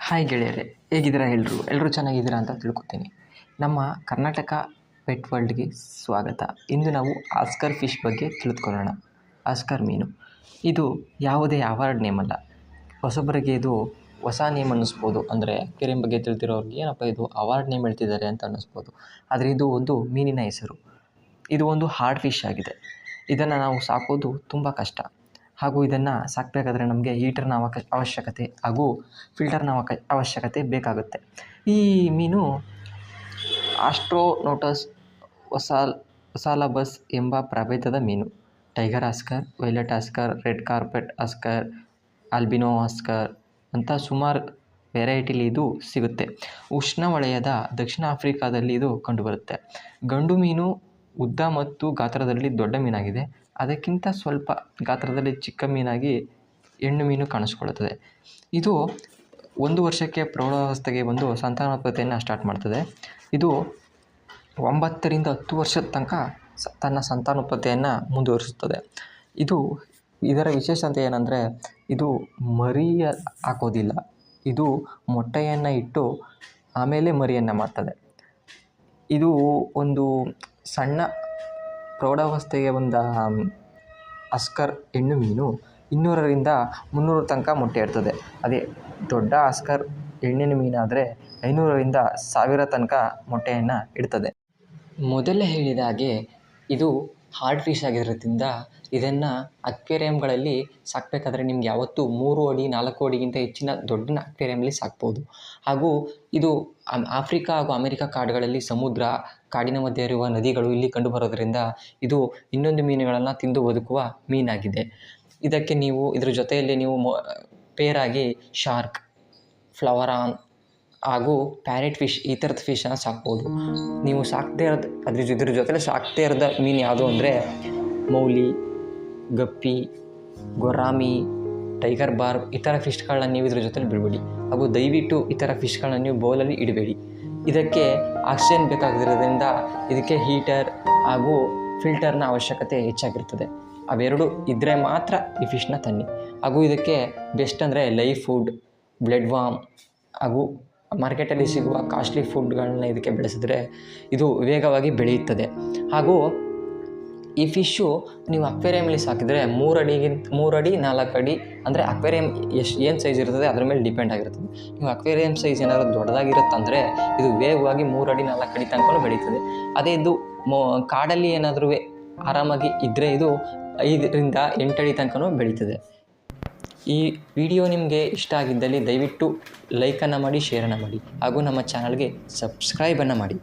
Hi ಗೆಳೆಯರೆ, ಹೇಗಿದ್ದೀರಾ? ಎಲ್ಲರೂ ಚೆನ್ನಾಗಿದ್ದೀರಾ ಅಂತ ತಿಳ್ಕೊತೀನಿ. ನಮ್ಮ ಕರ್ನಾಟಕ ಪೆಟ್ ವರ್ಲ್ಡ್ಗೆ ಸ್ವಾಗತ. ಇಂದು ನಾವು ಆಸ್ಕರ್ ಫಿಶ್ ಬಗ್ಗೆ ತಿಳಿದುಕೊಳ್ಳೋಣ. ಆಸ್ಕರ್ ಮೀನು ಇದು ಯಾವುದೇ ಅವಾರ್ಡ್ ನೇಮ್ ಅಲ್ಲ. ಹೊಸಬರಿಗೆ ಇದು ಹೊಸ ನೇಮ್ ಅನ್ನಿಸ್ಬೋದು. ಅಂದರೆ ಅಕ್ವೇರಿಯಂ ಬಗ್ಗೆ ತಿಳಿದಿರೋರಿಗೆ ಏನಪ್ಪ ಇದು ಅವಾರ್ಡ್ ನೇಮ್ ಹೇಳ್ತಿದ್ದಾರೆ ಅಂತ ಅನ್ನಿಸ್ಬೋದು. ಆದರೆ ಇದು ಒಂದು ಮೀನಿನ ಹೆಸರು. ಇದು ಒಂದು ಹಾರ್ಡ್ ಫಿಶ್ ಆಗಿದೆ. ಇದನ್ನು ನಾವು ಸಾಕೋದು ತುಂಬ ಕಷ್ಟ. ಹಾಗೂ ಇದನ್ನು ಸಾಕಬೇಕಾದ್ರೆ ನಮಗೆ ಹೀಟರ್ನ ಅವಶ್ಯಕತೆ ಹಾಗೂ ಫಿಲ್ಟರ್ನ ಅವಶ್ಯಕತೆ ಬೇಕಾಗುತ್ತೆ. ಈ ಮೀನು ಆಸ್ಟ್ರೋನೋಟಸ್ ಒಸಾಲಬಸ್ ಎಂಬ ಪ್ರಭೇದದ ಮೀನು. Tiger Oscar, violet Oscar, red carpet Oscar, albino Oscar ಅಂತ ಸುಮಾರು ವೆರೈಟಿಲಿ ಇದು ಸಿಗುತ್ತೆ. ಉಷ್ಣವಲಯದ ದಕ್ಷಿಣ ಆಫ್ರಿಕಾದಲ್ಲಿ ಇದು ಕಂಡುಬರುತ್ತೆ. ಗಂಡು ಮೀನು ಉದ್ದ ಮತ್ತು ಗಾತ್ರದಲ್ಲಿ ದೊಡ್ಡ ಮೀನಾಗಿದೆ. ಅದಕ್ಕಿಂತ ಸ್ವಲ್ಪ ಗಾತ್ರದಲ್ಲಿ ಚಿಕ್ಕ ಮೀನಾಗಿ ಹೆಣ್ಣು ಮೀನು ಕಾಣಿಸ್ಕೊಳ್ಳುತ್ತದೆ. ಇದು 1 ವರ್ಷಕ್ಕೆ ಪ್ರೌಢಾವಸ್ಥೆಗೆ ಬಂದು ಸಂತಾನೋತ್ಪತ್ತಿಯನ್ನು ಸ್ಟಾರ್ಟ್ ಮಾಡ್ತದೆ. ಇದು 9 ರಿಂದ 10 ವರ್ಷದ ತನಕ ತನ್ನ ಸಂತಾನೋತ್ಪತ್ತಿಯನ್ನು ಮುಂದುವರಿಸುತ್ತದೆ. ಇದರ ವಿಶೇಷತೆ ಏನಂದರೆ ಇದು ಮರಿ ಹಾಕೋದಿಲ್ಲ. ಇದು ಮೊಟ್ಟೆಯನ್ನು ಇಟ್ಟು ಆಮೇಲೆ ಮರಿಯನ್ನು ಮಾಡ್ತದೆ. ಇದು ಒಂದು ಸಣ್ಣ ಪ್ರೌಢಾವಸ್ಥೆಗೆ ಬಂದ ಆಸ್ಕರ್ ಹೆಣ್ಣು ಮೀನು 200 ರಿಂದ 300 ತನಕ ಮೊಟ್ಟೆ ಇಡ್ತದೆ. ಅದೇ ದೊಡ್ಡ ಆಸ್ಕರ್ ಹೆಣ್ಣಿನ ಮೀನಾದರೆ 500 ರಿಂದ 1000 ತನಕ ಮೊಟ್ಟೆಯನ್ನು ಇಡ್ತದೆ. ಮೊದಲೇ ಹೇಳಿದ ಹಾಗೆ ಇದು ಹಾರ್ಡ್ ಫಿಶ್ ಆಗಿರೋದ್ರಿಂದ ಇದನ್ನು ಅಕ್ವೇರಿಯಂಗಳಲ್ಲಿ ಸಾಕಬೇಕಾದ್ರೆ ನಿಮ್ಗೆ ಯಾವತ್ತೂ 3 ಅಡಿ 4 ಅಡಿಗಿಂತ ಹೆಚ್ಚಿನ ದೊಡ್ಡ ಅಕ್ವೇರಿಯಂಲಿ ಸಾಕ್ಬೋದು. ಹಾಗೂ ಇದು ಆಫ್ರಿಕಾ ಹಾಗೂ ಅಮೆರಿಕ ಕಾಡುಗಳಲ್ಲಿ ಸಮುದ್ರ, ಕಾಡಿನ ಮಧ್ಯೆ ಇರುವ ನದಿಗಳು ಇಲ್ಲಿ ಕಂಡುಬರೋದರಿಂದ ಇದು ಇನ್ನೊಂದು ಮೀನುಗಳನ್ನು ತಿಂದು ಬದುಕುವ ಮೀನಾಗಿದೆ. ಇದಕ್ಕೆ ನೀವು ಇದ್ರ ಜೊತೆಯಲ್ಲಿ ನೀವು ಪೇರಾಗಿ ಶಾರ್ಕ್, ಫ್ಲವರಾನ್ ಹಾಗೂ ಪ್ಯಾರೆಟ್ ಫಿಶ್ ಈ ಥರದ ಫಿಶನ್ನು ಸಾಕ್ಬೋದು. ನೀವು ಸಾಕದೇ ಇರೋದು ಇದ್ರ ಜೊತೆಲಿ ಸಾಕದೇ ಇರೋದ ಮೀನು ಯಾವುದು ಅಂದರೆ ಮೌಲಿ, ಗಪ್ಪಿ, ಗೊರಾಮಿ, ಟೈಗರ್ ಬಾರ್ಬ್ ಈ ಥರ ಫಿಶ್ಗಳನ್ನ ನೀವು ಇದ್ರ ಜೊತೆಲಿ ಬಿಡಬೇಡಿ. ಹಾಗೂ ದಯವಿಟ್ಟು ಈ ಥರ ಫಿಶ್ಗಳನ್ನ ನೀವು ಬೌಲಲ್ಲಿ ಇಡಬೇಡಿ. ಇದಕ್ಕೆ ಆಕ್ಸಿಜನ್ ಬೇಕಾಗಿರೋದ್ರಿಂದ ಇದಕ್ಕೆ ಹೀಟರ್ ಹಾಗೂ ಫಿಲ್ಟರ್ನ ಅವಶ್ಯಕತೆ ಹೆಚ್ಚಾಗಿರ್ತದೆ. ಅವೆರಡು ಇದ್ದರೆ ಮಾತ್ರ ಈ ಫಿಶ್ನ ತನ್ನಿ. ಹಾಗೂ ಇದಕ್ಕೆ ಬೆಸ್ಟ್ ಅಂದರೆ ಲೈವ್ ಫುಡ್, ಬ್ಲಡ್ ವಾಮ್ ಹಾಗೂ ಮಾರ್ಕೆಟಲ್ಲಿ ಸಿಗುವ ಕಾಸ್ಟ್ಲಿ ಫುಡ್ಗಳನ್ನ ಇದಕ್ಕೆ ಬೆಳೆಸಿದ್ರೆ ಇದು ವೇಗವಾಗಿ ಬೆಳೆಯುತ್ತದೆ. ಹಾಗೂ ಈ ಫಿಶ್ಶು ನೀವು ಅಕ್ವೇರಿಯಂಲಿ ಸಾಕಿದರೆ 3 ಅಡಿ 4 ಅಡಿ ಅಂದರೆ ಅಕ್ವೇರಿಯಂ ಏನು ಸೈಜ್ ಇರ್ತದೆ ಅದ್ರ ಮೇಲೆ ಡಿಪೆಂಡ್ ಆಗಿರ್ತದೆ. ನೀವು ಅಕ್ವೇರಿಯಂ ಸೈಜ್ ಏನಾದರೂ ದೊಡ್ಡದಾಗಿರುತ್ತಂದರೆ ಇದು ವೇಗವಾಗಿ 3 ಅಡಿ 4 ಅಡಿ ತನಕ ಬೆಳೀತದೆ. ಅದೇ ಇದು ಕಾಡಲ್ಲಿ ಏನಾದರೂ ಆರಾಮಾಗಿ ಇದ್ದರೆ ಇದು 5 ರಿಂದ 8 ಅಡಿ ತನಕ ಬೆಳೀತದೆ. ಈ ವಿಡಿಯೋ ನಿಮಗೆ ಇಷ್ಟ ಆಗಿದ್ದಲ್ಲಿ ದಯವಿಟ್ಟು ಲೈಕನ್ನು ಮಾಡಿ, ಶೇರನ್ನು ಮಾಡಿ ಹಾಗೂ ನಮ್ಮ ಚಾನಲ್ಗೆ ಸಬ್ಸ್ಕ್ರೈಬನ್ನು ಮಾಡಿ.